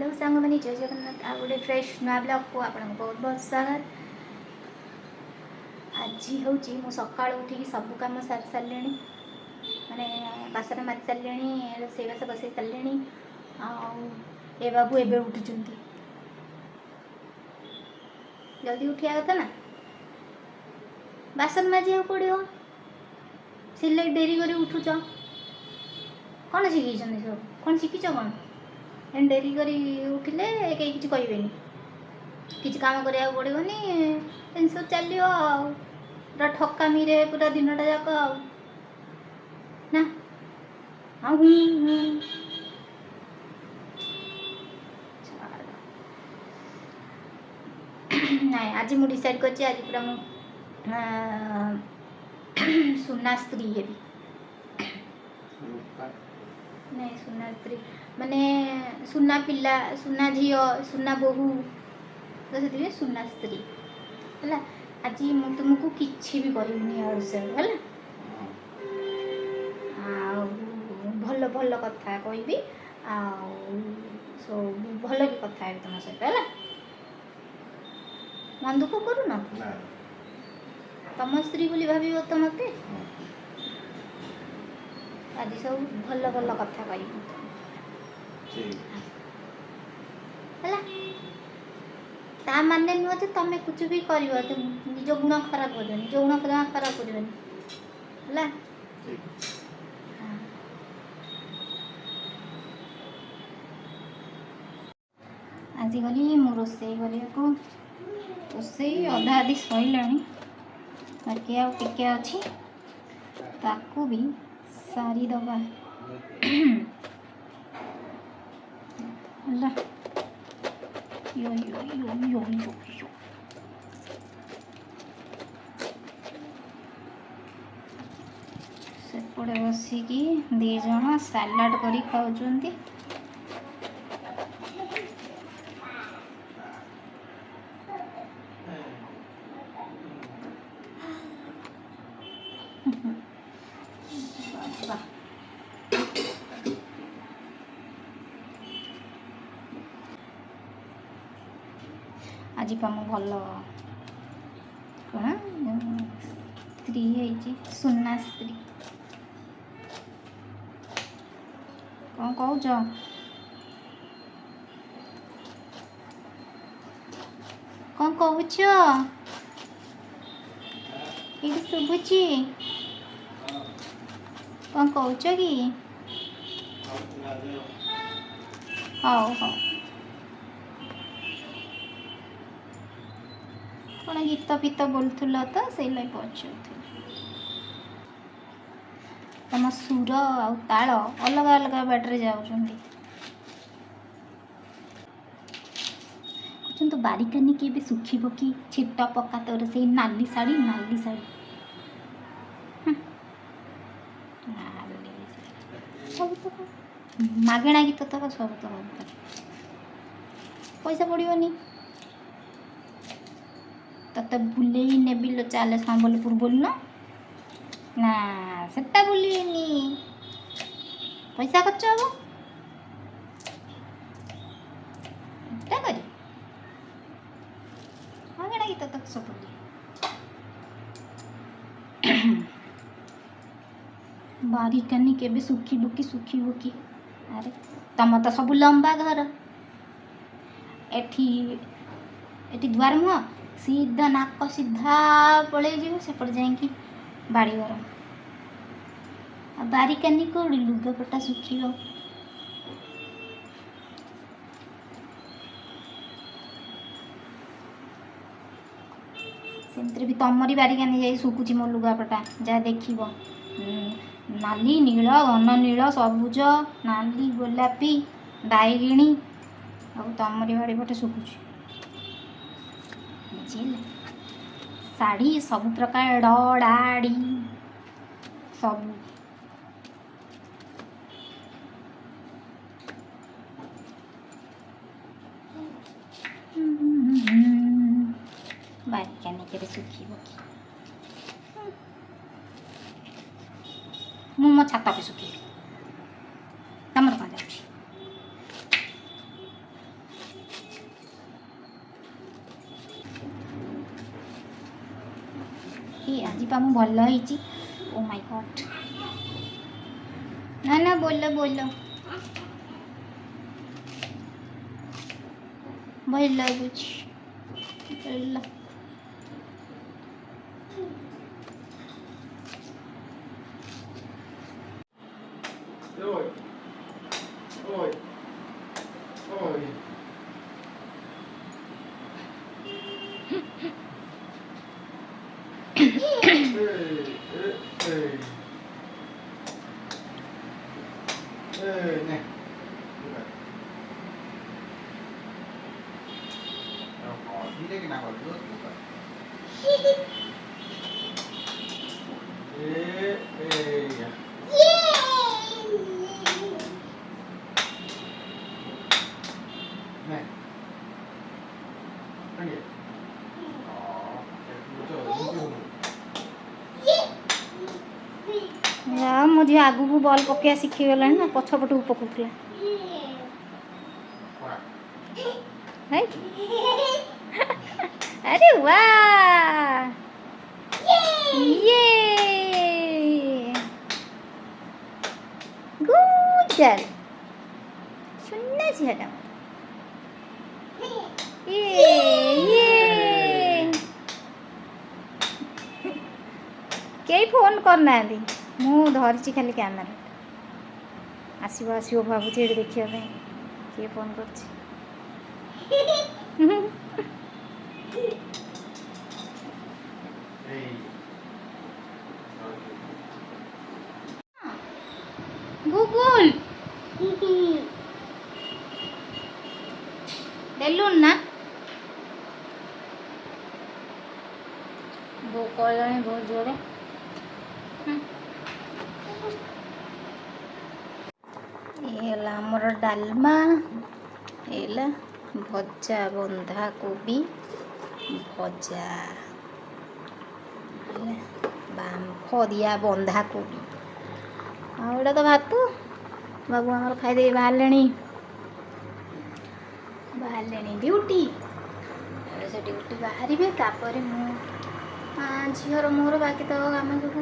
Hello सांग मैंने जय जगन्नाथ आ गोटे फ्रेश नुआ ब्लॉग को आप बहुत बहुत स्वागत। आज हूँ मु सका उठिक सब कम सारी सारे माने बासन मारी सारे रोसईबास बसई सारे ए बाबू एबे उठुं जल्दी उठा कथा ना बासन माजिया पड़ो सिले डेरी कर उठुच कौन शिखी सब कौन शिखीच कौन डेरी कर उठिले कहीं किसी कहे किसी काम करा पड़ोनी एम सब चलो पूरा ठकामी रे पूरा दिनटा जाक ना हाँ नाई आज मुझे डिसाइड कर आज पूरा सुना स्त्री है नहीं सुना स्त्री माने सुना पिला सुना झील सुना बोहू तो से सुना स्त्री है आज मु तुमको किसी भी करनी है भल भल कथा कहबी सब भल भी कथा है तुम सहित है मन दुख करूँ तुम स्त्री बोली भाव तो मत आज सब भल भल कथा कह ता माने नुह जे तुम कुछ भी कर निज गुण खराब कर निज गुण खराब कर आज गली मु रोसई को रोसई अधा आदि सैला बाकी आके अच्छी ताकू भी सारी दबा यो यो यो यो यो यो सेपटे बसिकी दी जन सालाड करी खाऊंती आज पाम भल कौन स्त्री है सुना स्त्री कौन कौच कौन कौच ये शुभुची कौन कौच कि हाँ हाँ कौन गीत फीत बोलूल तो से पचार तुम सुर आल अलग अलग बाटर जाऊँगी तो बारिकानी के भी सुखीब कि छिट पक्का तोर से नाली शाढ़ी सब तो मागेणा गीत तो सब तो पैसा पड़ोनी तत बुले नेबी लो चले संबलपुर बोलना ना सेटा बुलेनी पैसा खर्च हम करी मागेणा गीत तक सब बारिकानी के भी सुखी बुकी अरे तुम तो सब लंबा घर एठी एठी द्वार मुह सीधा नाक सीधा पड़े जीव सेपटे जाकि बाड़ी घर बारिकानी कौड़ी लुगापटा सुखी सेमती भी तमरी बारिकानी जाई सुकुची मो लुगापटा जहाँ देख नाली नील घन नील सबुज नाली गोलापी बैगिणी और तमरी बाड़ी पटे सुकुची साड़ी सब प्रकार डाड़ी सब बारिकानी के सुखी मो छाता पे सुखी तमर कौन जाऊँ कि आज पा मु भल होईची। ओ माय गॉड ना ना बोलो बोलो भल लाଗୁଛି ଭଲ Oi, oi, oi. Nè. Đâu có tí đấy cái nào vào nước cũng vậy. Này. Cái gì? Đó, cái trời nó chưa. मो झी आगू को बॉल पकया शिखी गला ना पछपटू पकउतला है अरे वाह ये गुड गर्ल सुनना झियाटा ये कई फोन करना मु धरची खाली कैमरा आसो आसो भावुची ये देखिया किए फोन कर गूगल बेलून ना वो कॉलोनी बहुत जोरे एला हमर डालमा एला भजा बंधा कोबी भजा बाम्फ दिया बंधा कोबी आउटा तो भात बाबू आमर खाईदे बाहर ड्यूटी से ड्यूटी बाहर तापर मु झीर मोर बाकी तो आम सब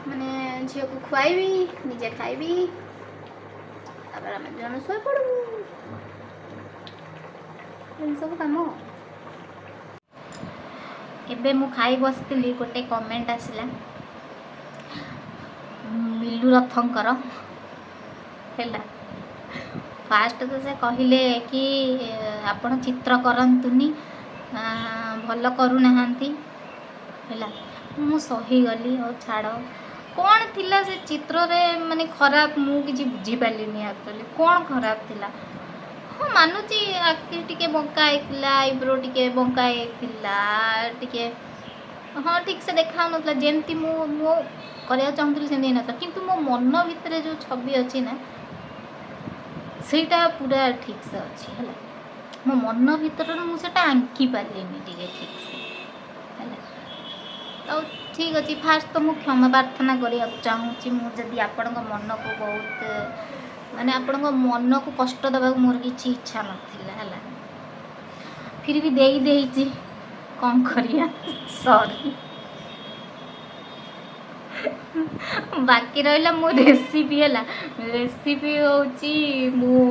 माने झील को खुआबी निजे खाइबी तापर आम जन शोई पड़ू सब कम एबे मु खाई बसती गोटे कमेंट आसला मिलू रथंकर है फास्ट तो से कहले कि आपण चित्र करंतुनी भल करूना है मु सही गली और छाड़ कौन थिला से चित्र रे माने खराब मु किसी बुझी पालिनी एक्चुअली कौन खराब थिला हाँ मानुची आखि टिके बंका होता आईब्रो टिके बंका होता टिके हाँ ठीक से देखा ना जमती मो करने चाहूँगी सेमती ना किंतु मो मन भितर जो छवि अच्छी ना सेटा पूरा ठीक से अच्छी है मो मन भितर मुझे आंकी पारे ठीक से तो ठीक अच्छे फास्ट तो मुझे क्षमा प्रार्थना करने चाहूँगी मुझे आपण मन को बहुत माने आपण मन को कष्ट देवा मोर किसी इच्छा नाला है फिर भी दे देची कौन करिया सॉरी बाकी रहा मो रेसिपी है रेसिपी हूँ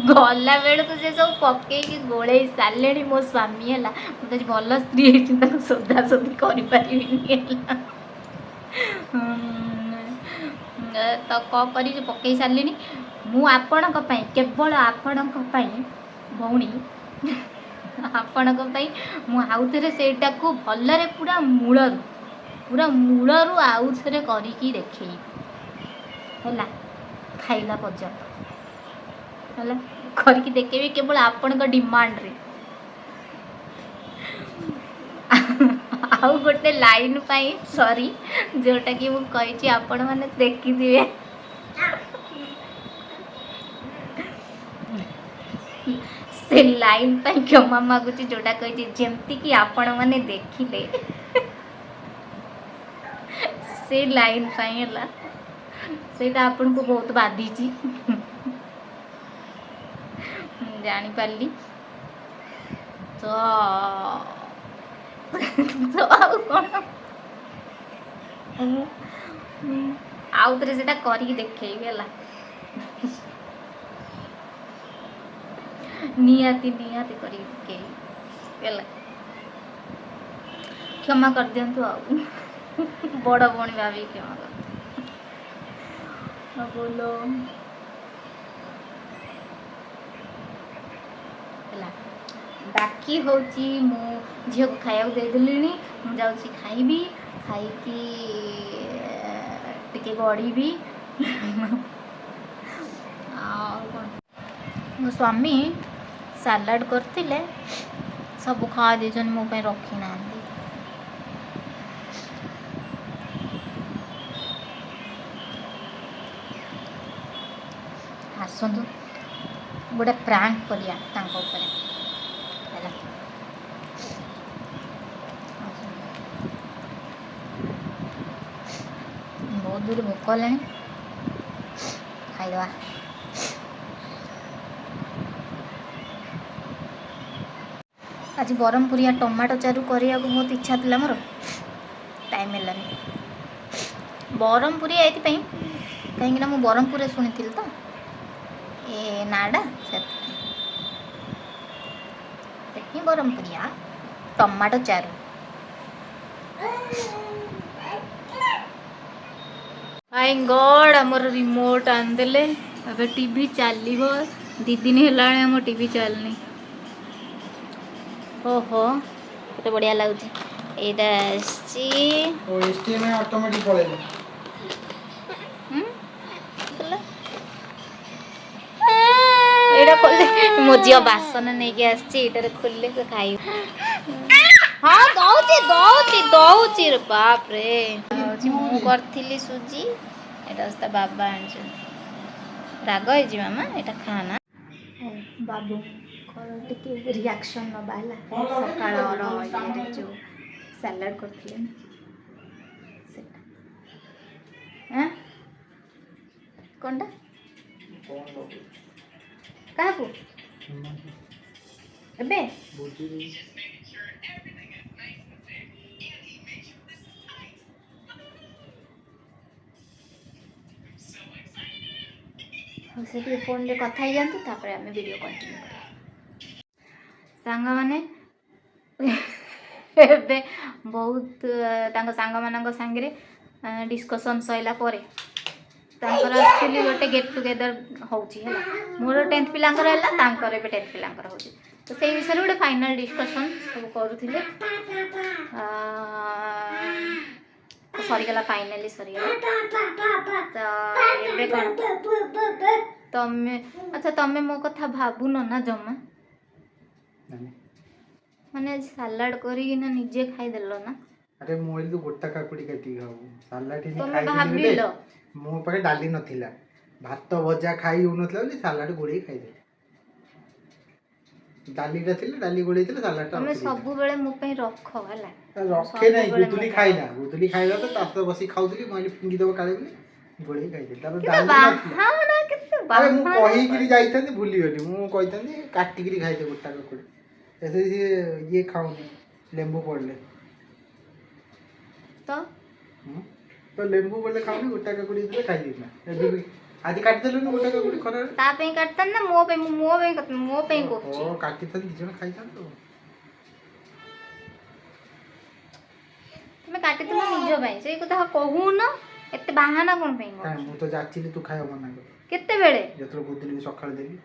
गला बेलू से सब पकई गोले सारे मो स्वामी है मुझे भल स्त्री सोधासोधी कर तो कौन कर पकई सारे मुझे केवल आपण भौणी आपण आउ थे सेटा को भलरे पूरा मूलरू आउ थे करी देखे है खाइला पर्यंत है करके देखेबी केवल आपण डिमांड रे आउ गोटे लाइन पाई सॉरी जोटा कि मु कही आपण माने देखिथिबे से लाइन पाई क्षमा मागुची जोटा कही जेमती कि आपण माने देखिले से लाइन पाई है सेटा आपण को बहुत बाधी जानी पारली तो ତ ଆଉ କ'ଣ ଆଉ ଥରେ ସେଟା କରିକି ଦେଖେଇବି ହେଲା। ନିହାତି ନିହାତି କରିକି ଦେଖେଇବି ହେଲା। କ୍ଷମା କରିଦିଅନ୍ତୁ ଆଉ ବଡ଼ ଭଉଣୀ ଭାବିକି କ୍ଷମା କରିଦିଅନ୍ତୁ। ବୋଲ ହେଲା। ବାକି ହେଉଛି ମୁଁ ଝିଅକୁ ଖାଇବାକୁ ଦେଇଦେଲିଣି, ମୁଁ ଯାଉଛି ଖାଇବି, ଖାଇକି ଟିକେ ଗଢ଼ିବି। ଆଉ କ'ଣ ମୋ ସ୍ୱାମୀ ସାଲାଡ଼ କରିଥିଲେ, ସବୁ ଖାଇ ଦେଇଛନ୍ତି, ମୋ ପାଇଁ ରଖିନାହାନ୍ତି। ଆସନ୍ତୁ ଗୋଟେ ପ୍ରାଙ୍କ୍ କରିବା ତାଙ୍କ ଉପରେ ହେଲା। ବହୁତ ଦୂର ଭୋକ ହେଲାଣି, ଖାଇଦେବା। ଆଜି ବ୍ରହ୍ମପୁରିଆ ଟମାଟୋ ଚାରୁ କରିବାକୁ ବହୁତ ଇଚ୍ଛା ଥିଲା ମୋର, ଟାଇମ୍ ହେଲାନି। ବ୍ରହ୍ମପୁରିଆ ଏଇଥିପାଇଁ କାହିଁକିନା ମୁଁ ବ୍ରହ୍ମପୁରରେ ଶୁଣିଥିଲି ତ ଏ ନାଁଟା, ସେଥିପାଇଁ ବ୍ରହ୍ମପୁରିଆ ଟମାଟୋ ଚାରୁ। ମାଇ ଗଡ୍, ଆମର ରିମୋଟ୍ ଆଣିଦେଲେ, ଏବେ ଟିଭି ଚାଲିବ। 2 ଦିନ ହେଲାଣି ଆମ ଟିଭି ଚାଲିନି। ଓହୋ କେତେ ବଢ଼ିଆ ଲାଗୁଛି। ଏଇଟା ଆସିଛି ଅଟୋମେଟିକ୍ ପଳେଇଲା। ଏଇଟା ଖୋଲେ, ମୋ ଝିଅ ବାସନ ନେଇକି ଆସିଛି, ଏଇଟାରେ ଖୋଲିଲେ ସେ ଖାଇବ। ହଁ ଦଉଛି ଦଉଛି ଦଉଛି ରେ ବାପରେ। ହଉଛି ମୁଁ କରିଥିଲି ସୁଜି, ଏଇଟା ତା ବାବା ଆଣିଛନ୍ତି। ରାଗ ହେଇଛି ମାମା, ଏଇଟା ଖାନା। ବାବୁଙ୍କର ଟିକେ ରିଆକ୍ସନ୍ ନେବା ହେଲା। ସକାଳର ଇଏରେ ଯେଉଁ ସାଲାଡ଼ କରିଥିଲେ ନା ସେଟା। କ'ଣଟା କାହାକୁ ଏବେ ସେ ଟିକେ ଫୋନ୍ରେ କଥା ହେଇଯାଆନ୍ତୁ, ତାପରେ ଆମେ ଭିଡ଼ିଓ କଣ୍ଟିନ୍ୟୁ କରିବା। ସାଙ୍ଗମାନେ ଏବେ ବହୁତ ତାଙ୍କ ସାଙ୍ଗମାନଙ୍କ ସାଙ୍ଗରେ ଡିସ୍କସନ୍ ସରିଲା ପରେ ତାଙ୍କର ଆକ୍ଚୁଆଲି ଗୋଟେ ଗେଟ୍ ଟୁଗେଦର୍ ହେଉଛି ହେଲା। ମୋର 10th ପିଲାଙ୍କର ହେଲା, ତାଙ୍କର ଏବେ 10th ପିଲାଙ୍କର ହେଉଛି। ତ ସେଇ ବିଷୟରେ ଗୋଟେ ଫାଇନାଲ୍ ଡିସ୍କସନ୍ ସବୁ କରୁଥିଲେ। ସରିଗଲା, ଫାଇନାଲି ସରିଗଲା। ତ ଏବେ କ'ଣ ତମେ, ଆଚ୍ଛା ତମେ ମୋ କଥା ଭାବୁନ ନା ଜମା? ମାନେ ଆଜି ସାଲାଡ଼ କରିକିନା ନିଜେ ଖାଇଦେଲ ନା? ଆରେ ମୁଁ ଏଇଠୁ ଗୋଟା କାକୁଡ଼ି କାଟିକି ଖାଉ ସାଲାଡ଼ ହିଁ ତମେ ଖାଇଥିଲି। ଭାବିଲ ମୋ ପାଖେ ଡାଲି ନଥିଲା, ଭାତ ଭଜା ଖାଇ ହେଉନଥିଲା ବୋଲି ସାଲାଡ଼ ଗୋଳେଇ ଖାଇଦେଲି। ଡାଲିଟା ଥିଲେ, ଡାଲି ଗୋଳେଇଥିଲେ, ସାଲାଡ଼ଟା ତମେ ସବୁବେଳେ ମୋ ପାଇଁ ରଖ ହେଲା। ରଖେ ନାହିଁ, ଗୁଦୁଲି ଖାଇଲା, ଗୁଦୁଲି ଖାଇଲା ତ ତା ସହିତ ବସିକି ଖାଉଥିଲି। ମୁଁ କହିଲି ଫିଙ୍ଗିଦେବ କାଳେ ବୋଲି ଗୋଳେଇ ଖାଇଦେଲି। ତାପରେ ଡାଲି ନଥିଲା। ଆରେ ମୁଁ କହିକିରି ଯାଇଥାନ୍ତି, ଭୁଲିଗଲି। ମୁଁ କହିଥାନ୍ତି କାଟିକିରି ଖାଇଦେ ଗୋଟା କାକୁଡ଼ି। ଏଥିରେ ଇଏ ଖାଉନି, ଲେମ୍ବୁ ପଡ଼ିଲେ ତ ଲେମ୍ବୁ ପଡ଼ିଲେ ଖାଉନି, ଗୋଟା କାକୁଡ଼ି ଦେଲେ ଖାଇଦେଇଥିଲା। ଏବେ ବି ଆଜି କାଟିଦେଲୁନି ଗୋଟା କାକୁଡ଼ି ଖରାରେ। ତା ପାଇଁ କାଟିଥାନ୍ତି ନା ମୋ ପାଇଁ? ମୋ ପାଇଁ କରୁଛି। କାଟିଥାନ୍ତି, 2 ଜଣ ଖାଇଥାନ୍ତୁ। ତମେ କାଟିଥିଲ ନିଜ ପାଇଁ, ସେଇ କଥା କହୁନ। ଏତେ ବାହାନା କ'ଣ ପାଇଁ କରୁଛ? ମୁଁ ତ ଯାଚିଲି ତୁ ଖାଇବ ମନା କର। କେତେବେଳେ? ଯେତେବେଳେ ବୁଝିଲି ସକାଳେ ଦେଲି।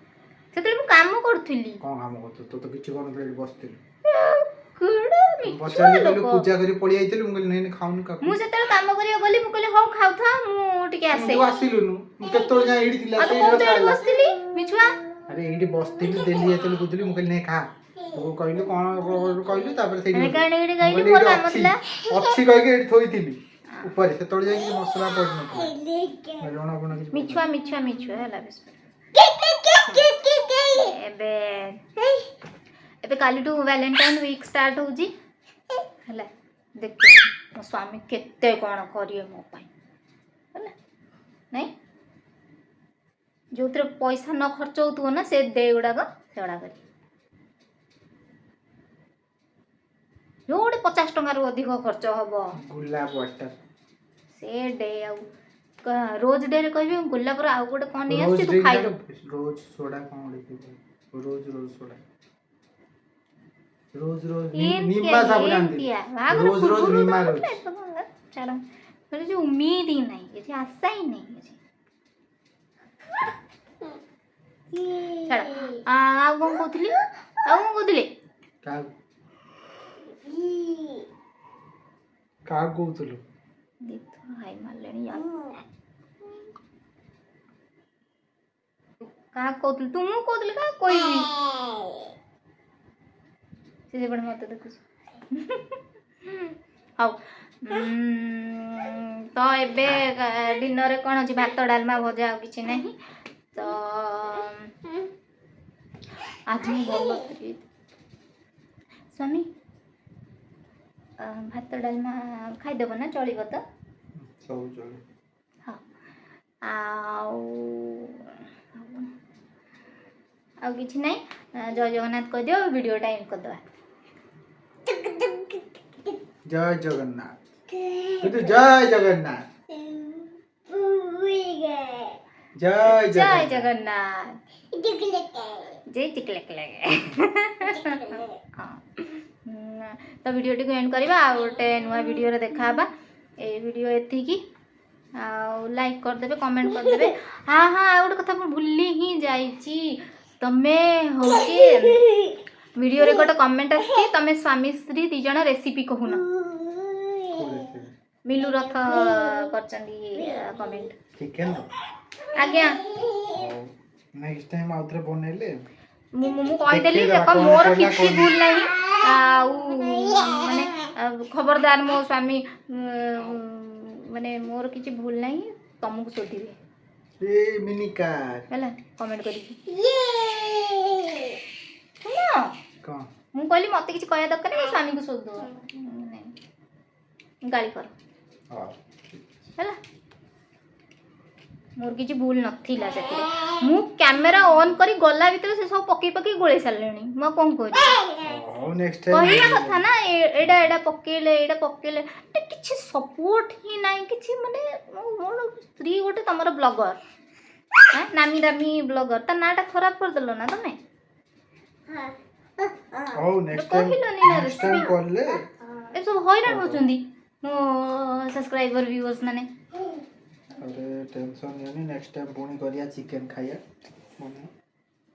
ସେତେବେଳେ ମୁଁ କାମ କରୁଥିଲି। କ'ଣ କାମ କରୁଥିଲୁ? ତୁ ତ କିଛି କରୁନଥିଲୁ, ବସିଥିଲୁ। ପୂଜା କରି ପଳେଇ ଯାଇଥିଲୁ। ମୁଁ କହିଲି ନାଇଁ ଖାଉନି କାକୁଡ଼ି। ମୁଁ ସେତେବେଳେ କାମ କରିବାକୁ ଗଲି, ମୁଁ କହିଲି ହଉ ଖାଉଥା, ମୁଁ ଟିକେ ଆସେ। ତୁ ଆସିଲୁନୁ, ମୁଁ କେତେବେଳେ ଯାଏ ଏଇଠି ଥିଲା। ବସିଥିଲି ମିଛୁଆ। ଆରେ ଏଇଠି ବସିଥିଲି, ଦେଲି ଯେତେବେଳେ ବୁଝିଲି, ମୁଁ କହିଲି ନାଇଁ ଖା। ତୁ କହିଲୁ କ'ଣ କହିଲୁ, ତାପରେ ସେଇଠି ଅଛି କହିକି ଏଇଠି ଥୋଇଥିଲି ଉପରେ। ସେତେବେଳେ ଯାଇକି ମସଲା ପଡ଼ିନଥିଲା, ଲୁଣ ଫୁଣ କିଛି। ମିଛୁଆ ହେଲା। ଏବେ କାଲିଠୁ ଭ୍ୟାଲେଣ୍ଟାଇନ୍ ୱିକ୍ ଷ୍ଟାର୍ଟ ହେଉଛି ହେଲା। ଦେଖିବ ମୋ ସ୍ୱାମୀ କେତେ କ'ଣ କରିବେ ମୋ ପାଇଁ ହେଲା। ନାଇଁ, ଯେଉଁଥିରେ ପଇସା ନ ଖର୍ଚ୍ଚ ହେଉଥିବ ନା, ସେ ଡେ ଗୁଡ଼ାକ ସେଗୁଡ଼ା କରିବେ। जो गोटे 50 टंका अधिक खर्च हम गुलाब वाटर से डे रोज डे रे कहबे गुलाब आउ गोटे कौन नहीं रोज आसी तू ड्रिंक खाई दो रोज सोडा कौन लिखिबो रोज सोडा रोज नीमा साबुन आंदी रोज नीमा रोज चलो मेरे जो उम्मीद ही नहीं है जी आशा ही नहीं है जी चलो आ कौन कहतली का कहतलु देखो हाय मारलेनी यार का कहतलु तू मु कहतली का कोई से बड़ मत देखु हाउ तो एबे डिनर कौन अच्छी भात डालमा भजा आ कि नहीं तो आज मैं भल स्वामी भात डालमा खाईदेव ना चलो तो सब चले हाँ आउ किछि नहीं जय जगन्नाथ कह दियो वीडियो टाइम कर दवा जय जगन्नाथ तो जय जगन्नाथ जय जगन्नाथ जय चिकलक लगे हाँ तो वीडियो टी एंड करवा आ गोटे नुआ वीडियो रे देखा ए वीडियो एतिकी लाइक करदेवे कमेंट करदेवे हाँ हाँ आ गोटे कथा भूली ही जाइची तमे होके वीडियो रे गोटे कमेंट आछि तमे स्वामी स्त्री दी जण रेसिपी कहूना मिलू रथ करचंदी कमेंट चिकन आज्ञा नेक्स्ट टाइम आउथरे बनेले मु कहि देली देखो मोर किछि भूल नाही माने खबरदार मो स्वामी माने मोर किछि भूल नाही तुमको सोधिबे ए मिनी कार हला कमेंट करी सुनो कौन मु कहली मते किछि कहया दरकार नहीं स्वामी को सोध दो गाली कर हला मोर किछि भूल नथिला सेते मु कैमरा ऑन करी गला भीतर से सब पकी पकी गोळे सारलेनी म कोन कहली नेक्स्ट टाइम कहिया कथा ना एडा पकेले किछि सपोर्ट ही नाही किछि माने मोर स्त्री गोटे तमर ब्लॉगर हां नामी दामी ब्लॉगर ता नाटा खराब कर देलो ना तमे ओ नेक्स्ट टाइम करले ए सब हैरान होचंदी मो सब्सक्राइबर व्यूअर्स माने अरे टेंशन नहीं नेक्स्ट टाइम पुणी करिया चिकन खाया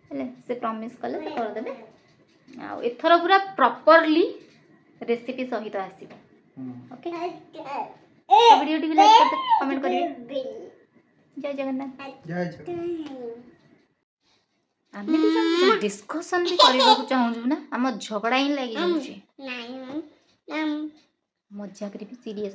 हेले से प्रॉमिस कले से कर देबे आ एथरो पूरा प्रॉपर्ली रेसिपी सहित आसीबो ओके तो वीडियो टी लाइक कर दे कमेंट करिए जय जगन्नाथ जय जगन्नाथ आमे दी डिस्कशन भी करबा को चाहू ना हम झगड़ा ही लागी जाउची मजाक रे भी सीरियस